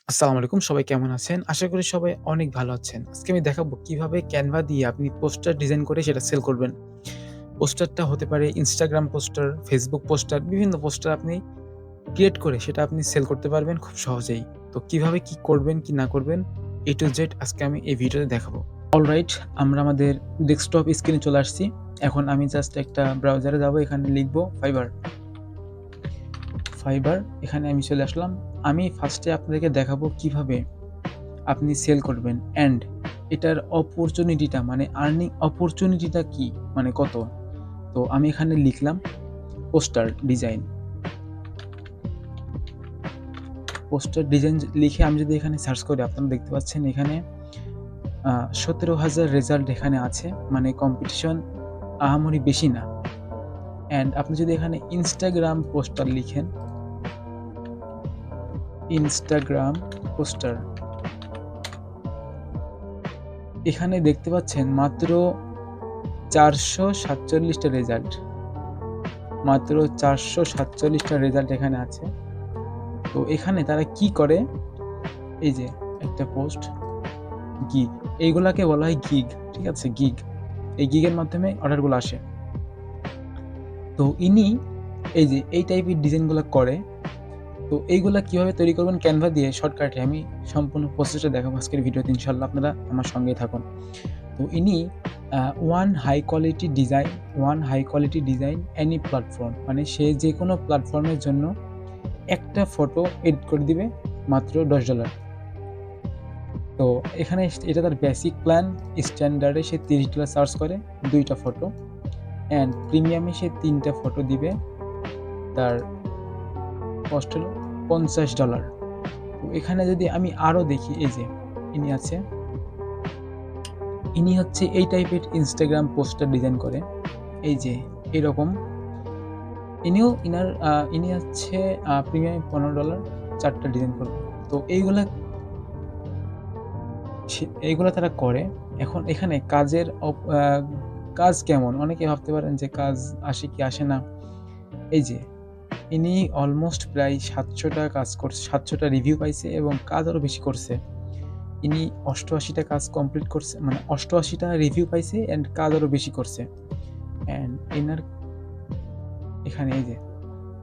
আসসালামু আলাইকুম। সবাই কেমন আছেন? আশা করি সবাই অনেক ভালো আছেন। আজকে আমি দেখাবো কিভাবে Canva দিয়ে আপনি পোস্টার ডিজাইন করে সেটা সেল করবেন। পোস্টারটা হতে পারে Instagram পোস্টার, Facebook পোস্টার, বিভিন্ন পোস্টার আপনি ক্রিয়েট করে সেটা আপনি সেল করতে পারবেন খুব সহজেই। তো কিভাবে কি করবেন, কি না করবেন A to Z আজকে আমি এই ভিডিওতে দেখাবো। অলরাইট, আমরা আমাদের ডেস্কটপ স্ক্রিনে চলে আসছি। এখন আমি জাস্ট একটা ব্রাউজারে যাবো। এখানে লিখবো Fiverr এখানে আমি চলে আসলাম। আমি ফার্স্টে আপনাদেরকে দেখাবো কিভাবে আপনি সেল করবেন অ্যান্ড এটার অপরচুনিটিটা মানে আর্নিং অপরচুনিটিটা কি? মানে কত? তো আমি এখানে লিখলাম পোস্টার ডিজাইন। পোস্টার ডিজাইন লিখে আমি যদি এখানে সার্চ করি আপনারা দেখতে পাচ্ছেন এখানে ১৭,০০০ রেজাল্ট এখানে আছে। মানে কম্পিটিশন আহামরি বেশি না। অ্যান্ড আপনি যদি এখানে Instagram পোস্টার লিখেন, Instagram পোস্টার এখানে দেখতে পাচ্ছেন মাত্র ৪৪৭ টা রেজাল্ট। মাত্র ৪৪৭ টা রেজাল্ট এখানে আছে। তো এখানে তারা কি করে, এই যে একটা পোস্ট গিগ, এইগুলাকে বলা হয় গিগ। ঠিক আছে? গিগ। এই গিগের মাধ্যমে অর্ডারগুলো আসে। তো ইনি এই যে এই টাইপের ডিজাইনগুলা করে। তো এইগুলা কিভাবে তৈরি করবেন Canva দিয়ে শর্টকাটে আমি সম্পূর্ণ প্রসেসটা দেখাবো আজকের ভিডিওতে। ইনশাআল্লাহ আপনারা আমার সঙ্গেই থাকুন। তো ইনি one high quality design any platform, মানে সে যেকোনো প্ল্যাটফর্মের জন্য একটা ফটো এডিট করে দিবে মাত্র $10। তো এখানে এটা তার বেসিক প্ল্যান। স্ট্যান্ডার্ডে সে $30 চার্জ করে ২ টা ফটো, অ্যান্ড প্রিমিয়ামে সে ৩ টা ফটো দিবে। তার কস্ট হলো $50। তো এখানে যদি আমি আরও দেখি, এই যে ইনি আছে, ইনি হচ্ছে এই টাইপের Instagram পোস্টার ডিজাইন করে। এই যে এরকম ইনি হচ্ছে প্রিমিয়াম $15 ৪ টা ডিজাইন করবে। তো এইগুলা তারা করে। এখন এখানে কাজের কাজ কেমন? অনেকে ভাবতে পারেন যে কাজ আসে কি আসে না। এই যে ইনি অলমোস্ট প্রায় ৭০০ টা কাজ করছে, ৭০০ টা রিভিউ পাইছে এবং কাজ আরও বেশি করছে। ইনি ৮৮ টা কাজ কমপ্লিট করছে, মানে ৮৮ টা রিভিউ পাইছে অ্যান্ড কাজ আরও বেশি করছে। অ্যান্ড এনার এখানে এই যে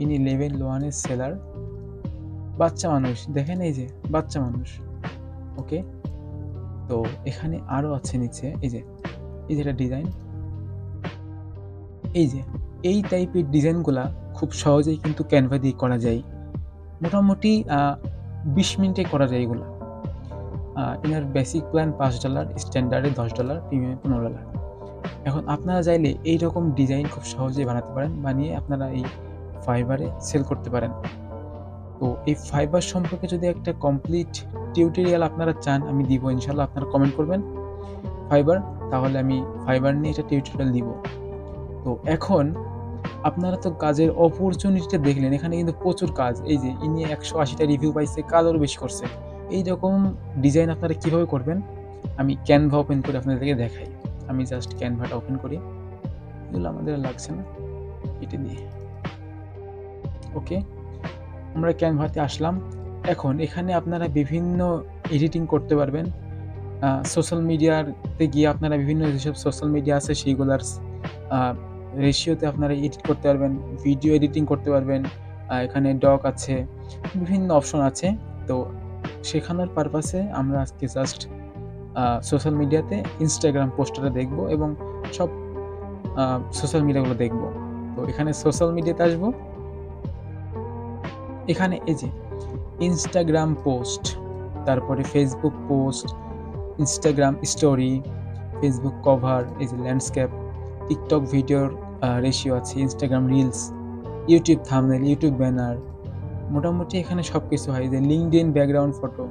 ইনি লেভেল 1 এর সেলার। বাচ্চা মানুষ, দেখেন এই যে বাচ্চা মানুষ। ওকে? তো এখানে আরও আছে নিচে, এই যে এটা ডিজাইন। এই যে এই টাইপের ডিজাইনগুলা খুব সহজেই কিন্তু Canva দিয়ে করা যায়। মোটামুটি ২০ মিনিটে করা যায় এগুলা। এনার বেসিক প্ল্যান $5, স্ট্যান্ডার্ডে $10, প্রিমিয়ামে $15। এখন আপনারা চাইলে এইরকম ডিজাইন খুব সহজেই বানাতে পারেন। বানিয়ে আপনারা এই Fiverr এ সেল করতে পারেন। তো এই Fiverr সম্পর্কে যদি একটা কমপ্লিট টিউটোরিয়াল আপনারা চান, আমি দিব ইনশাআল্লাহ। আপনারা কমেন্ট করবেন Fiverr, তাহলে আমি Fiverr নিয়ে একটা টিউটোরিয়াল দিব। তো এখন আপনারা তো কাজের অপরচুনিটিটা দেখলেন। এখানে কিন্তু প্রচুর কাজ। এই যে ইনি ১৮০ টা রিভিউ পাইছে, কাজ আরও বেশি করছে। এইরকম ডিজাইন আপনারা কিভাবে করবেন? আমি Canva ওপেন করে আপনাদেরকে দেখাই। আমি জাস্ট Canva টা ওপেন করি। এগুলো আমাদের আর লাগছে না। কেটে দিই। ওকে? আমরা Canva তে আসলাম। এখন এখানে আপনারা বিভিন্ন এডিটিং করতে পারবেন। সোশ্যাল মিডিয়াতে গিয়ে আপনারা বিভিন্ন যেসব সোশ্যাল মিডিয়া আছে সেইগুলার আ রেশিওতে আপনারা এডিট করতে পারবেন, ভিডিও এডিটিং করতে পারবেন। এখানে ডক আছে, বিভিন্ন অপশন আছে। তো শেখানোর পারপাসে আমরা আজকে জাস্ট সোশ্যাল মিডিয়াতে Instagram পোস্টারটা দেখব এবং সব আ সোশ্যাল মিডিয়াগুলো দেখব। তো এখানে সোশ্যাল মিডিয়াতে আসবো। এখানে এই যে Instagram পোস্ট, তারপরে Facebook post, Instagram story, Facebook cover, এই যে ল্যান্ডস্কেপ, TikTok ভিডিওর রেশিও আছে, Instagram reels, YouTube thumbnail, YouTube banner, মোটামুটি এখানে সবকিছু হয়। যে LinkedIn ব্যাকগ্রাউন্ড ফটো,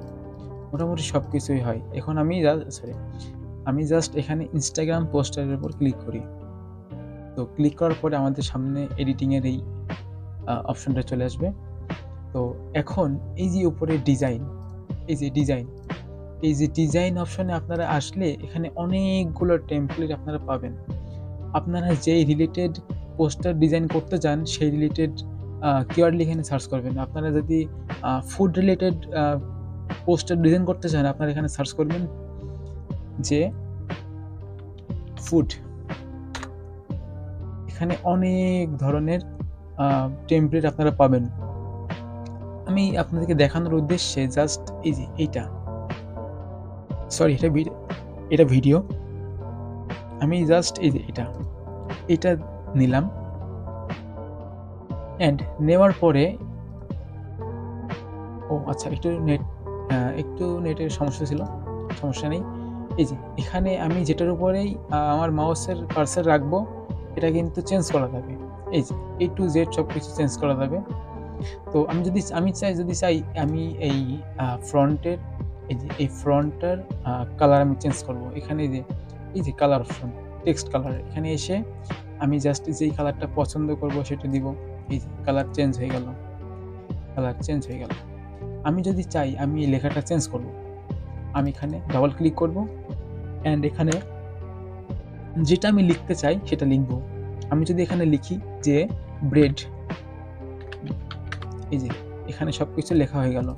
মোটামুটি সবকিছুই হয়। এখন আমি জাস্ট এখানে Instagram পোস্টারের উপর ক্লিক করি। তো ক্লিক করার পরে আমাদের সামনে এডিটিং এর এই অপশনটা চলে আসবে। তো এখন এই যে উপরে ডিজাইন, এই যে ডিজাইন, এই যে ডিজাইন অপশনে আপনারা আসলে এখানে অনেকগুলো টেমপ্লেট আপনারা পাবেন। আপনারা যেই রিলেটেড পোস্টার ডিজাইন করতে চান সেই রিলেটেড কিওয়ার্ড লিখে এখানে সার্চ করবেন। আপনারা যদি ফুড রিলেটেড পোস্টার ডিজাইন করতে চান, আপনারা এখানে সার্চ করবেন যে ফুড। এখানে অনেক ধরনের টেমপ্লেট আপনারা পাবেন। আমি আপনাদেরকে দেখানোর উদ্দেশ্যে জাস্ট এই যে এইটা, সরি এটা ভিডিও। আমি জাস্ট এই যে এটা নিলাম, অ্যান্ড নেওয়ার পরে আচ্ছা একটু নেটের সমস্যা ছিল, সমস্যা নেই। এই যে এখানে আমি যেটার উপরেই আমার মাউসের কার্সার রাখবো এটা কিন্তু চেঞ্জ করা যাবে। এই যে A to Z সবকিছু চেঞ্জ করা যাবে। তো আমি চাই আমি এই ফ্রন্টের এই ফ্রন্টটার কালার আমি চেঞ্জ করব। এখানে এই যে কালার অপশন, টেক্সট কালার, এখানে এসে আমি জাস্ট যেই কালারটা পছন্দ করব সেটা দিব। এই যে কালার চেঞ্জ হয়ে গেল। আমি যদি চাই আমি এই লেখাটা চেঞ্জ করব, আমি এখানে ডাবল ক্লিক করব, অ্যান্ড এখানে যেটা আমি লিখতে চাই সেটা লিখব। আমি যদি এখানে লিখি যে ব্রেড, এই যে এখানে সবকিছু লেখা হয়ে গেল।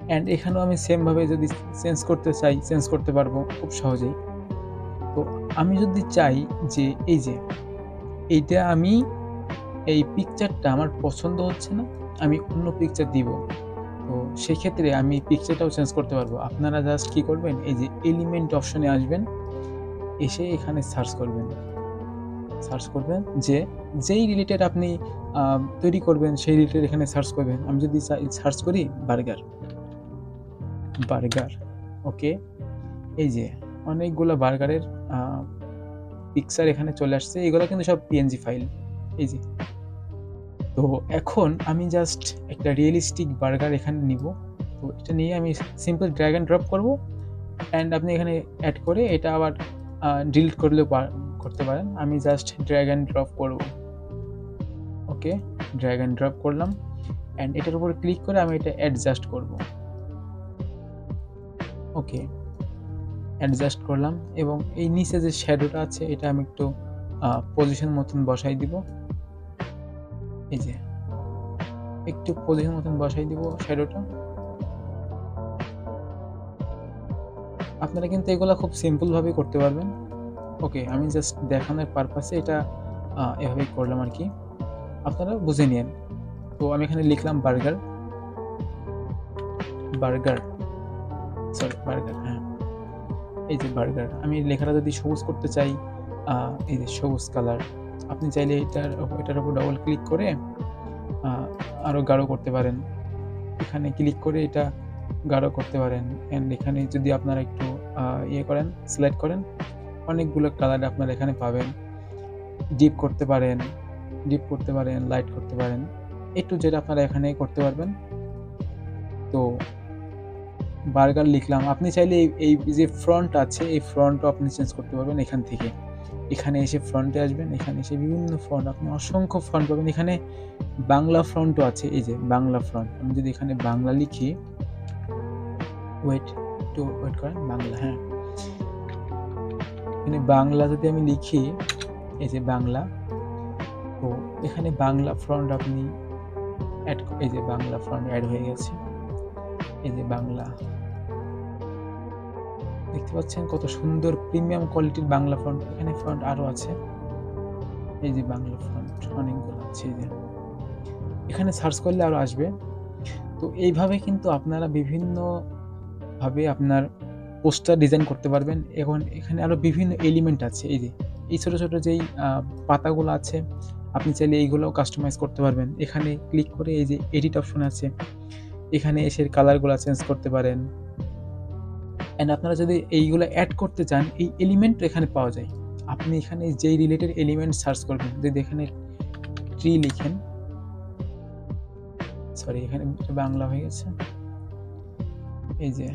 অ্যান্ড এখানেও আমি সেমভাবে যদি চেঞ্জ করতে চাই চেঞ্জ করতে পারবো খুব সহজেই। তো আমি যদি চাই যে এইটা আমি এই পিকচারটা আমার পছন্দ হচ্ছে না, আমি অন্য পিকচার দিব, তো সেক্ষেত্রে আমি পিকচারটাও চেঞ্জ করতে পারবো। আপনারা জাস্ট কী করবেন, এই যে এলিমেন্ট অপশনে আসবেন, এসে এখানে সার্চ করবেন যে যেই রিলেটেড আপনি তৈরি করবেন সেই রিলেটেড এখানে সার্চ করবেন। আমি যদি সার্চ করি বার্গার, ওকে, এই যে অনেকগুলো বার্গারের পিকচার এখানে চলে আসছে। এগুলো কিন্তু সব পিএনজি ফাইল। এই যে, তো এখন আমি জাস্ট একটা রিয়েলিস্টিক বার্গার এখানে নিব। তো এটা নিয়ে আমি সিম্পল ড্র্যাগ অ্যান্ড ড্রপ করব, অ্যান্ড আপনি এখানে অ্যাড করে এটা আবার ডিলিট করলেও করতে পারেন। আমি জাস্ট ড্র্যাগ অ্যান্ড ড্রপ করব। ওকে, ড্র্যাগ অ্যান্ড ড্রপ করলাম, অ্যান্ড এটার উপর ক্লিক করে আমি এটা অ্যাডজাস্ট করব। ওকে, অ্যাডজাস্ট করলাম, এবং এই নিচে যে শ্যাডোটা আছে এটা আমি একটু পজিশন মতন বসাই দিব। এই যে একটু পজিশন মতন বসাই দিব শ্যাডোটা। আপনারা কিন্তু এগুলো খুব সিম্পলভাবে করতে পারবেন। ওকে, আমি জাস্ট দেখানোর পারপাসে এটা এভাবেই করলাম আর কি, আপনারা বুঝে নিন। তো আমি এখানে লিখলাম বার্গার, হ্যাঁ, এই যে বার্গার। আমি লেখাটা যদি সবুজ করতে চাই, এই যে সবুজ কালার, আপনি চাইলে এটার উপর ডাবল ক্লিক করে আরও গাঢ় করতে পারেন। এখানে ক্লিক করে এটা গাঢ় করতে পারেন, অ্যান্ড এখানে যদি আপনারা একটু সিলেক্ট করেন, অনেকগুলো কালার আপনারা এখানে পাবেন। ডিপ করতে পারেন, লাইট করতে পারেন, একটু যেটা আপনারা এখানে করতে পারবেন। তো বার্গার লিখলাম। আপনি চাইলে এই যে ফ্রন্ট আছে এই ফ্রন্টও আপনি চেঞ্জ করতে পারবেন এখান থেকে। এখানে এসে ফ্রন্টে আসবেন, এখানে এসে বিভিন্ন ফ্রন্ট, আপনি অসংখ্য ফ্রন্ট পাবেন। এখানে বাংলা ফ্রন্টও আছে, এই যে বাংলা ফ্রন্ট। আমি যদি এখানে বাংলা লিখি, ওয়েট করেন, বাংলা, হ্যাঁ, এখানে বাংলা যদি আমি লিখি, এই যে বাংলা, তো এখানে বাংলা ফ্রন্ট আপনি এই যে বাংলা ফ্রন্ট অ্যাড হয়ে গেছে। এই যে বাংলা, দেখতে পাচ্ছেন কত সুন্দর প্রিমিয়াম কোয়ালিটির বাংলা ফন্ট। এখানে ফন্ট আরও আছে, এই যে বাংলা ফন্ট অনেকগুলো আছে, এই যে এখানে সার্চ করলে আরও আসবে। তো এইভাবে কিন্তু আপনারা বিভিন্নভাবে আপনার পোস্টার ডিজাইন করতে পারবেন। এখন এখানে আরও বিভিন্ন এলিমেন্ট আছে, এই যে এই ছোটো ছোটো যেই পাতাগুলো আছে, আপনি চাইলে এইগুলোও কাস্টমাইজ করতে পারবেন। এখানে ক্লিক করে এই যে এডিট অপশন আছে, এখানে এসে কালারগুলো চেঞ্জ করতে পারেন। অ্যান্ড আপনারা যদি এইগুলো অ্যাড করতে চান, এই এলিমেন্ট এখানে পাওয়া যায়। আপনি এখানে যেই রিলেটেড এলিমেন্ট সার্চ করবেন, যদি এখানে ট্রি লিখেন, সরি এখানে বাংলা হয়ে গেছে, এই যে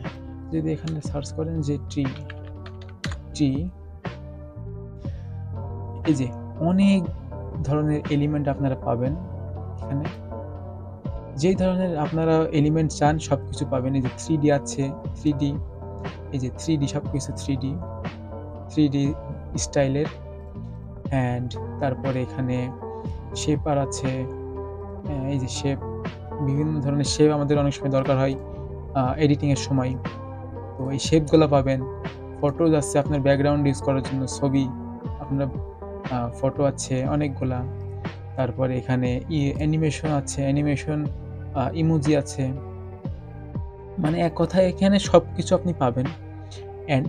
যদি এখানে সার্চ করেন যে ট্রি, এই যে অনেক ধরনের এলিমেন্ট আপনারা পাবেন। এখানে যেই ধরনের আপনারা এলিমেন্ট চান সব কিছু পাবেন। এই যে 3D আছে, 3D, এই যে 3D সবকিছু 3D স্টাইলের। অ্যান্ড তারপরে এখানে শেপার আছে, এই যে শেপ, বিভিন্ন ধরনের শেপ আমাদের অনেক সময় দরকার হয়। এডিটিংয়ের সময়। তো এই শেপগুলা পাবেন। ফটোজ আছে আপনার ব্যাকগ্রাউন্ড ইউজ করার জন্য ছবি, আপনার ফটো আছে অনেকগুলা। তারপরে এখানে অ্যানিমেশন আছে, ইমোজি আছে। মানে এক কথায় এখানে সবকিছু আপনি পাবেন। অ্যান্ড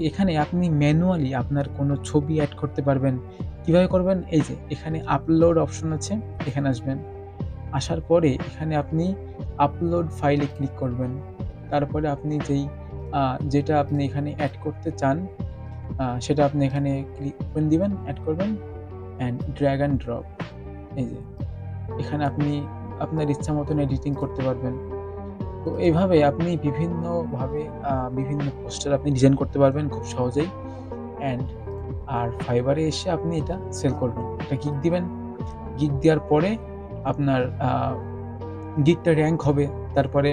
এখানে আপনি ম্যানুয়ালি আপনার কোনো ছবি এড করতে পারবেন। কিভাবে করবেন? এই যে এখানে আপলোড অপশন আছে, এখানে আসবেন। আসার পরে এখানে আপনি আপলোড ফাইলে ক্লিক করবেন। তারপরে আপনি আ যেটা আপনি এখানে এড করতে চান, সেটা আপনি এখানে ক্লিক করে দিবেন, এড করবেন অ্যান্ড ড্র্যাগ অ্যান্ড ড্রপ। এই যে এখানে আপনি আপনার ইচ্ছা মতন এডিটিং করতে পারবেন। তো এভাবে আপনি বিভিন্নভাবে বিভিন্ন পোস্টার আপনি ডিজাইন করতে পারবেন খুব সহজেই। অ্যান্ড আর Fiverr এ এসে আপনি এটা সেল করবেন। একটা গিগ দিবেন। গিগ দেওয়ার পরে আপনার গিগটা র‍্যাংক হবে। তারপরে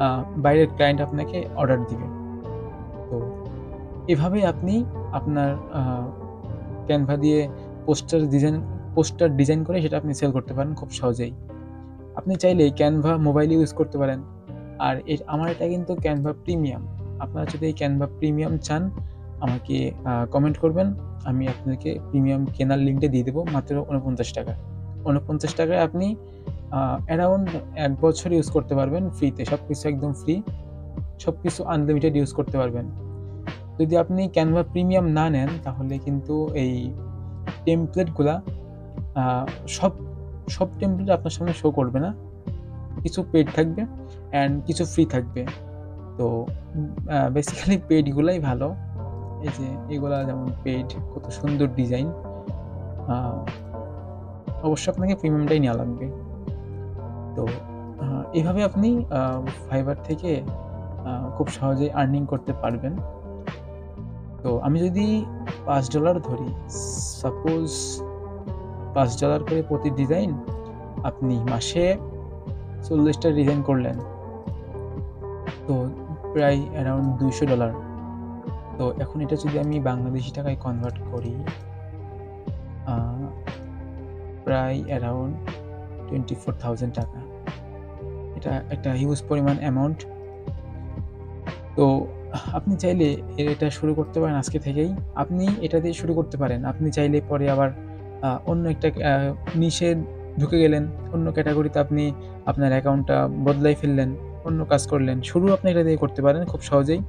আ বাইরের ক্লায়েন্ট আপনাকে অর্ডার দিবে। তো এভাবে আপনি আপনার Canva দিয়ে পোস্টার ডিজাইন করে সেটা আপনি সেল করতে পারেন খুব সহজেই। আপনি চাইলে Canva মোবাইলে ইউজ করতে পারেন। আর আমার এটা কিন্তু Canva প্রিমিয়াম। আপনারা যদি এই Canva প্রিমিয়াম চান, আমাকে কমেন্ট করবেন। আমি আপনাদেরকে প্রিমিয়াম কেনার লিঙ্কটা দিয়ে দেব মাত্র ৳৪৯ ৳৪৯ য় আপনি অ্যারাউন্ড ১ বছর ইউজ করতে পারবেন ফ্রিতে। সবকিছু একদম ফ্রি। সবকিছু আনলিমিটেড ইউজ করতে পারবেন। যদি আপনি Canva প্রিমিয়াম না নেন, তাহলে কিন্তু এই টেমপ্লেটগুলা আ সব সব টেমপ্লেট আপনার সামনে শো করবে না। কিছু পেইড থাকবে অ্যান্ড কিছু ফ্রি থাকবে। তো বেসিক্যালি পেইড গুলাই ভালো। এই যে এগুলা যেমন পেইড, কত সুন্দর ডিজাইন। আ অবশ্যই আপনাকে প্রিমিয়ামটাই নেওয়া লাগবে। তো আ এভাবে আপনি আ Fiverr থেকে খুব সহজেই আর্নিং করতে পারবেন। তো আমি যদি $৫ ধরি, সাপোজ $৫ করে প্রতি ডিজাইন, আপনি মাসে ৪০ টা ডিজাইন করলেন। তো প্রায় অ্যারাউন্ড $২০০। তো এখন এটা যদি আমি বাংলাদেশী টাকায় কনভার্ট করি, আ প্রায় অ্যারাউন্ড ৳24,000। এটা একটা হিউজ পরিমাণ অ্যামাউন্ট। তো আপনি চাইলে এটা শুরু করতে পারেন আজকে থেকেই। আপনি এটা দিয়ে শুরু করতে পারেন। আপনি চাইলে পরে আবার অন্য একটা নিশে ঢুকে গেলেন। অন্য ক্যাটেগরিতে আপনি আপনার অ্যাকাউন্টটা বদলাই ফেললেন। অন্য কাজ করলেন। শুরু আপনি এটা দিয়ে করতে পারেন খুব সহজেই।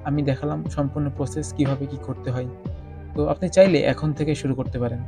আমি দেখালাম সম্পূর্ণ প্রসেস কিভাবে কি করতে হয়। তো আপনি চাইলে এখন থেকে শুরু করতে পারেন।